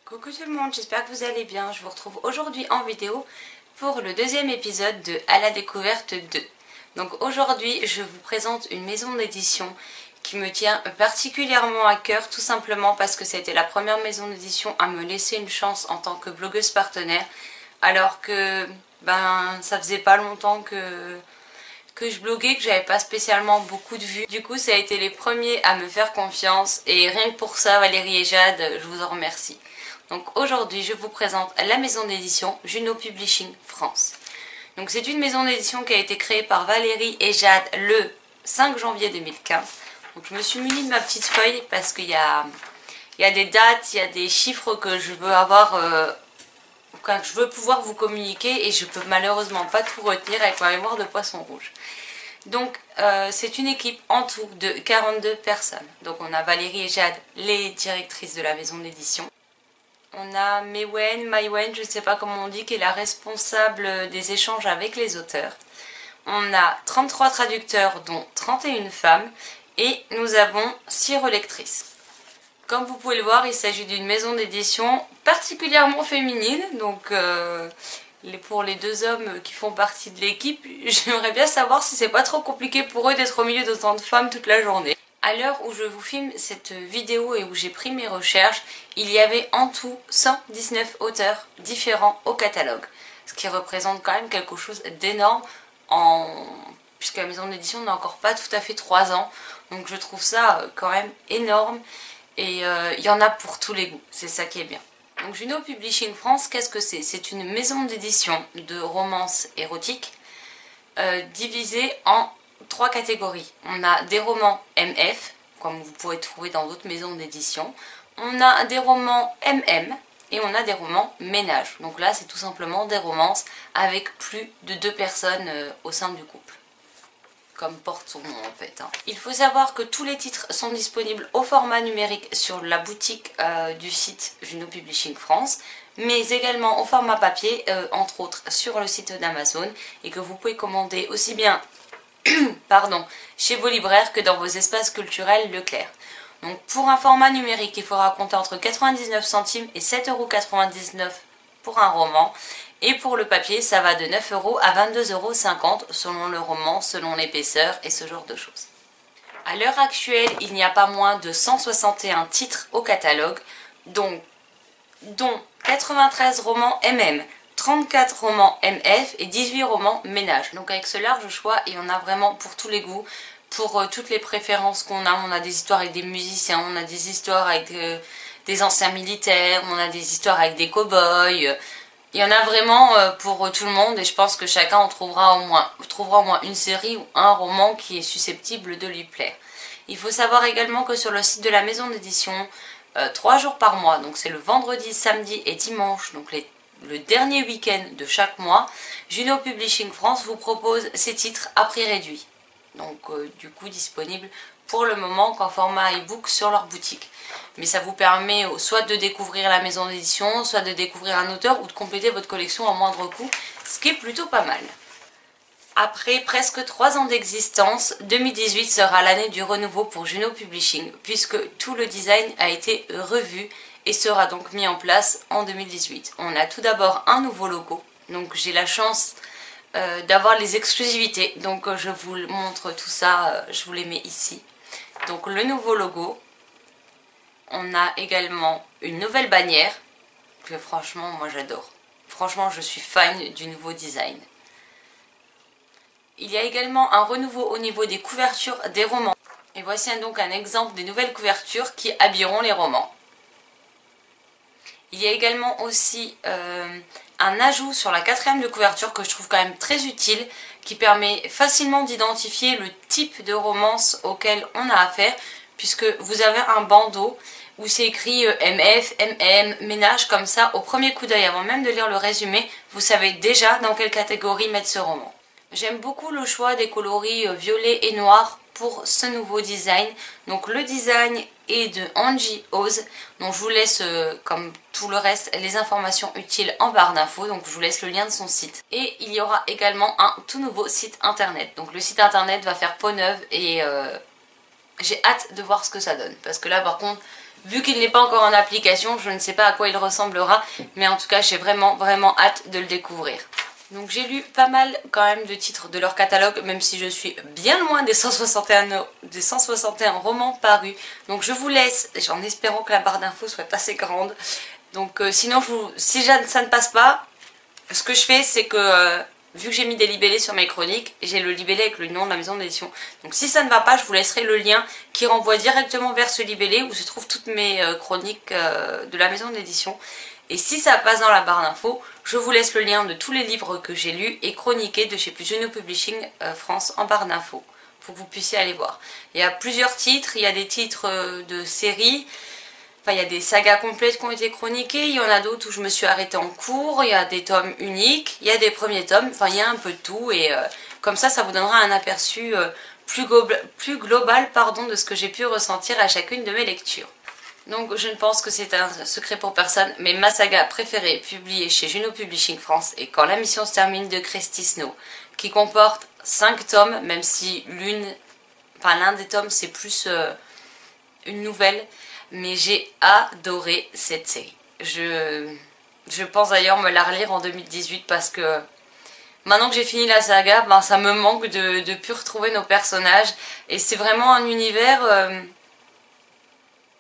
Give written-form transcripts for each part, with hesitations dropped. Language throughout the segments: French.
Coucou tout le monde, j'espère que vous allez bien. Je vous retrouve aujourd'hui en vidéo pour le deuxième épisode de À la découverte 2. Donc aujourd'hui, je vous présente une maison d'édition qui me tient particulièrement à cœur, tout simplement parce que c'était la première maison d'édition à me laisser une chance en tant que blogueuse partenaire, alors que ça faisait pas longtemps que je bloguais, que j'avais pas spécialement beaucoup de vues. Du coup, ça a été les premiers à me faire confiance et rien que pour ça, Valérie et Jade, je vous en remercie. Donc aujourd'hui, je vous présente la maison d'édition Juno Publishing France. Donc c'est une maison d'édition qui a été créée par Valérie et Jade le 5 janvier 2015. Donc je me suis munie de ma petite feuille parce qu'il y a des dates, il y a des chiffres que je veux avoir, que je veux pouvoir vous communiquer et je peux malheureusement pas tout retenir avec ma mémoire de poisson rouge. Donc c'est une équipe en tout de 42 personnes. Donc on a Valérie et Jade, les directrices de la maison d'édition. On a Maïwen, je ne sais pas comment on dit, qui est la responsable des échanges avec les auteurs. On a 33 traducteurs, dont 31 femmes. Et nous avons 6 relectrices. Comme vous pouvez le voir, il s'agit d'une maison d'édition particulièrement féminine. Donc pour les deux hommes qui font partie de l'équipe, j'aimerais bien savoir si c'est pas trop compliqué pour eux d'être au milieu d'autant de femmes toute la journée. À l'heure où je vous filme cette vidéo et où j'ai pris mes recherches, il y avait en tout 119 auteurs différents au catalogue. Ce qui représente quand même quelque chose d'énorme, puisque la maison d'édition n'a encore pas tout à fait 3 ans. Donc je trouve ça quand même énorme et il y en a pour tous les goûts, c'est ça qui est bien. Donc Juno Publishing France, qu'est-ce que c'est? C'est une maison d'édition de romances érotiques divisée en 3 catégories. On a des romans MF, comme vous pourrez trouver dans d'autres maisons d'édition. On a des romans MM et on a des romans ménage. Donc là, c'est tout simplement des romances avec plus de 2 personnes au sein du couple. Comme porte son nom en fait. Il faut savoir que tous les titres sont disponibles au format numérique sur la boutique du site Juno Publishing France, mais également au format papier, entre autres sur le site d'Amazon, et que vous pouvez commander aussi bien chez vos libraires que dans vos espaces culturels Leclerc. Donc pour un format numérique, il faudra compter entre 99 centimes et 7,99 € pour un roman. Et pour le papier, ça va de 9 € à 22,50 € selon le roman, selon l'épaisseur et ce genre de choses. À l'heure actuelle, il n'y a pas moins de 161 titres au catalogue, dont 93 romans MM, 34 romans MF et 18 romans ménage. Donc avec ce large choix, il y en a vraiment pour tous les goûts, pour toutes les préférences qu'on a. On a des histoires avec des musiciens, on a des histoires avec des anciens militaires, on a des histoires avec des cow-boys. Il y en a vraiment pour tout le monde et je pense que chacun en trouvera au moins une série ou un roman qui est susceptible de lui plaire. Il faut savoir également que sur le site de la maison d'édition, 3 jours par mois, donc c'est le vendredi, samedi et dimanche, donc le dernier week-end de chaque mois, Juno Publishing France vous propose ces titres à prix réduit. Donc du coup disponible pour le moment qu'en format e-book sur leur boutique. Mais ça vous permet soit de découvrir la maison d'édition, soit de découvrir un auteur ou de compléter votre collection à moindre coût, ce qui est plutôt pas mal. Après presque 3 ans d'existence, 2018 sera l'année du renouveau pour Juno Publishing, puisque tout le design a été revu et sera donc mis en place en 2018. On a tout d'abord un nouveau logo, donc j'ai la chance d'avoir les exclusivités, donc je vous montre tout ça, je vous les mets ici. Donc le nouveau logo, on a également une nouvelle bannière, que franchement moi j'adore. Franchement je suis fan du nouveau design. Il y a également un renouveau au niveau des couvertures des romans. Et voici donc un exemple des nouvelles couvertures qui habilleront les romans. Il y a également aussi un ajout sur la 4e de couverture que je trouve quand même très utile, qui permet facilement d'identifier le type de romance auquel on a affaire, puisque vous avez un bandeau où c'est écrit MF, MM, ménage, comme ça, au premier coup d'œil, avant même de lire le résumé, vous savez déjà dans quelle catégorie mettre ce roman. J'aime beaucoup le choix des coloris violet et noir pour ce nouveau design. Donc le design est de Angie Oz. Donc je vous laisse, comme tout le reste, les informations utiles en barre d'infos. Donc je vous laisse le lien de son site. Et il y aura également un tout nouveau site internet. Donc le site internet va faire peau neuve et j'ai hâte de voir ce que ça donne. Parce que là par contre, vu qu'il n'est pas encore en application, je ne sais pas à quoi il ressemblera. Mais en tout cas, j'ai vraiment hâte de le découvrir. Donc j'ai lu pas mal quand même de titres de leur catalogue, même si je suis bien loin des 161 romans parus. Donc je vous laisse, en espérant que la barre d'infos soit assez grande. Donc sinon, si ça ne passe pas, ce que je fais, c'est que vu que j'ai mis des libellés sur mes chroniques, j'ai le libellé avec le nom de la maison d'édition. Donc si ça ne va pas, je vous laisserai le lien qui renvoie directement vers ce libellé où se trouvent toutes mes chroniques de la maison d'édition. Et si ça passe dans la barre d'infos, je vous laisse le lien de tous les livres que j'ai lus et chroniqués de chez Juno Publishing France en barre d'infos, pour que vous puissiez aller voir. Il y a plusieurs titres, il y a des titres de séries, enfin il y a des sagas complètes qui ont été chroniquées, il y en a d'autres où je me suis arrêtée en cours, il y a des tomes uniques, il y a des premiers tomes, enfin il y a un peu de tout et comme ça vous donnera un aperçu plus global de ce que j'ai pu ressentir à chacune de mes lectures. Donc je ne pense que c'est un secret pour personne, mais ma saga préférée publiée chez Juno Publishing France est Quand la mission se termine de Christy Snow, qui comporte 5 tomes, même si l'un des tomes c'est plus une nouvelle, mais j'ai adoré cette série. Je pense d'ailleurs me la relire en 2018 parce que maintenant que j'ai fini la saga, ça me manque de plus retrouver nos personnages et c'est vraiment un univers...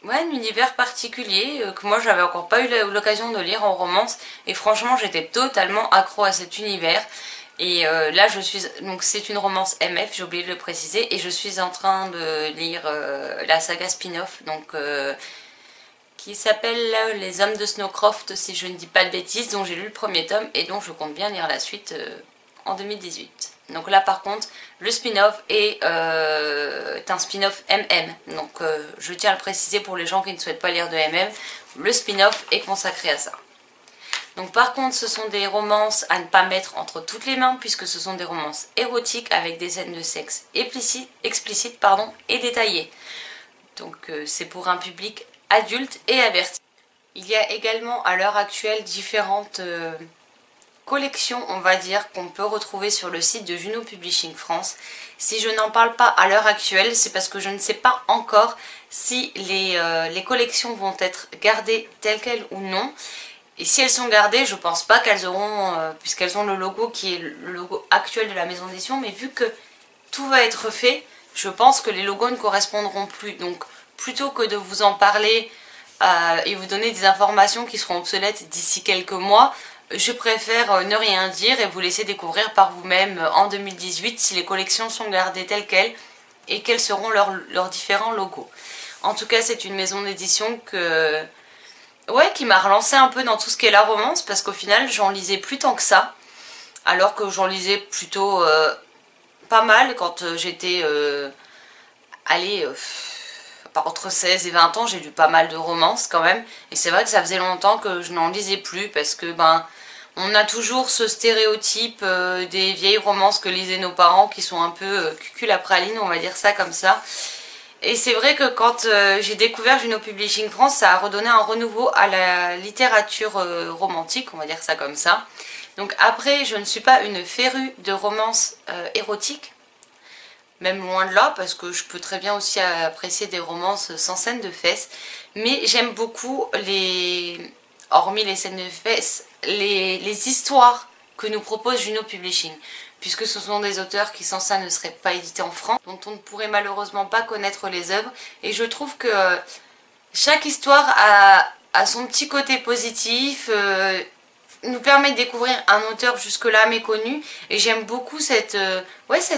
Ouais, un univers particulier que moi j'avais encore pas eu l'occasion de lire en romance et franchement j'étais totalement accro à cet univers et là je suis, donc c'est une romance MF, j'ai oublié de le préciser, et je suis en train de lire la saga spin-off donc qui s'appelle Les Hommes de Snowcroft si je ne dis pas de bêtises, dont j'ai lu le premier tome et dont je compte bien lire la suite en 2018. Donc là par contre le spin-off est un spin-off MM, donc je tiens à le préciser pour les gens qui ne souhaitent pas lire de MM, le spin-off est consacré à ça. Donc par contre ce sont des romances à ne pas mettre entre toutes les mains puisque ce sont des romances érotiques avec des scènes de sexe explicites et détaillées. Donc c'est pour un public adulte et averti. Il y a également à l'heure actuelle différentes... collection on va dire qu'on peut retrouver sur le site de Juno Publishing France. Si je n'en parle pas à l'heure actuelle, c'est parce que je ne sais pas encore si les collections vont être gardées telles quelles ou non. Et si elles sont gardées, je pense pas qu'elles auront, puisqu'elles ont le logo qui est le logo actuel de la maison d'édition, mais vu que tout va être fait, je pense que les logos ne correspondront plus. Donc plutôt que de vous en parler et vous donner des informations qui seront obsolètes d'ici quelques mois, je préfère ne rien dire et vous laisser découvrir par vous-même en 2018 si les collections sont gardées telles quelles et quels seront leurs différents logos. En tout cas, c'est une maison d'édition qui m'a relancé un peu dans tout ce qui est la romance parce qu'au final, j'en lisais plus tant que ça. Alors que j'en lisais plutôt pas mal quand j'étais entre 16 et 20 ans, j'ai lu pas mal de romances quand même. Et c'est vrai que ça faisait longtemps que je n'en lisais plus parce que on a toujours ce stéréotype des vieilles romances que lisaient nos parents qui sont un peu cucul à praline, on va dire ça comme ça. Et c'est vrai que quand j'ai découvert Juno Publishing France, ça a redonné un renouveau à la littérature romantique, on va dire ça comme ça. Donc après, je ne suis pas une férue de romances érotiques, même loin de là, parce que je peux très bien aussi apprécier des romances sans scène de fesses. Mais j'aime beaucoup hormis les scènes de fesses, les histoires que nous propose Juno Publishing. Puisque ce sont des auteurs qui sans ça ne seraient pas édités en France, dont on ne pourrait malheureusement pas connaître les œuvres. Et je trouve que chaque histoire a son petit côté positif, nous permet de découvrir un auteur jusque-là méconnu. Et j'aime beaucoup cet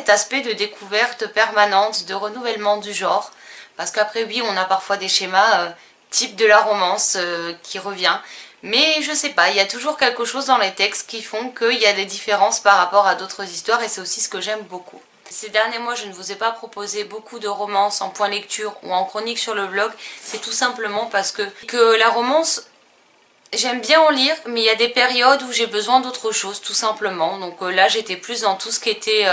aspect de découverte permanente, de renouvellement du genre. Parce qu'après oui, on a parfois des schémas type de la romance qui revient. Mais je sais pas, il y a toujours quelque chose dans les textes qui font qu'il y a des différences par rapport à d'autres histoires et c'est aussi ce que j'aime beaucoup. Ces derniers mois, je ne vous ai pas proposé beaucoup de romances en point lecture ou en chronique sur le blog. C'est tout simplement parce que la romance, j'aime bien en lire, mais il y a des périodes où j'ai besoin d'autre chose, tout simplement. Donc là, j'étais plus dans tout ce qui était,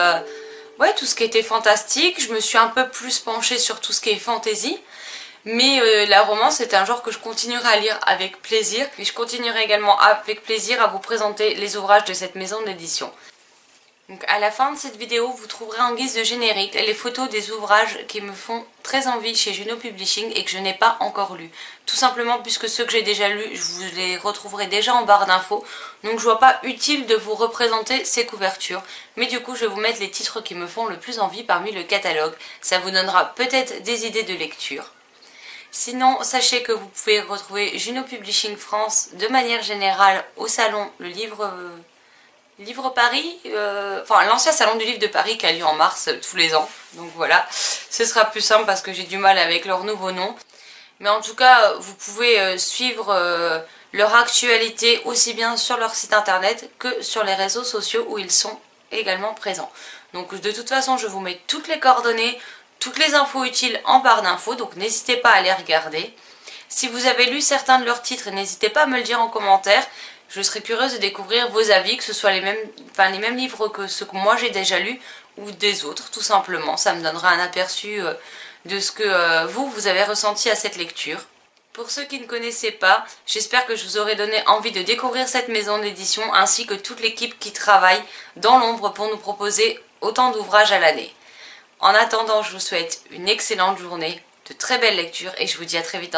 tout ce qui était fantastique. Je me suis un peu plus penchée sur tout ce qui est fantasy. Mais la romance est un genre que je continuerai à lire avec plaisir. Et je continuerai également avec plaisir à vous présenter les ouvrages de cette maison d'édition. Donc à la fin de cette vidéo, vous trouverez en guise de générique les photos des ouvrages qui me font très envie chez Juno Publishing et que je n'ai pas encore lus. Tout simplement puisque ceux que j'ai déjà lus, je vous les retrouverai déjà en barre d'infos. Donc je vois pas utile de vous représenter ces couvertures. Mais du coup, je vais vous mettre les titres qui me font le plus envie parmi le catalogue. Ça vous donnera peut-être des idées de lecture. Sinon, sachez que vous pouvez retrouver Juno Publishing France de manière générale au salon, le Livre Paris, enfin l'ancien salon du livre de Paris qui a lieu en mars tous les ans. Donc voilà, ce sera plus simple parce que j'ai du mal avec leur nouveau nom. Mais en tout cas, vous pouvez suivre leur actualité aussi bien sur leur site internet que sur les réseaux sociaux où ils sont également présents. Donc de toute façon, je vous mets toutes les coordonnées, toutes les infos utiles en barre d'infos, donc n'hésitez pas à les regarder. Si vous avez lu certains de leurs titres, n'hésitez pas à me le dire en commentaire. Je serais curieuse de découvrir vos avis, que ce soit les mêmes livres que ceux que moi j'ai déjà lus ou des autres, tout simplement. Ça me donnera un aperçu de ce que vous avez ressenti à cette lecture. Pour ceux qui ne connaissaient pas, j'espère que je vous aurai donné envie de découvrir cette maison d'édition ainsi que toute l'équipe qui travaille dans l'ombre pour nous proposer autant d'ouvrages à l'année. En attendant, je vous souhaite une excellente journée, de très belles lectures et je vous dis à très vite.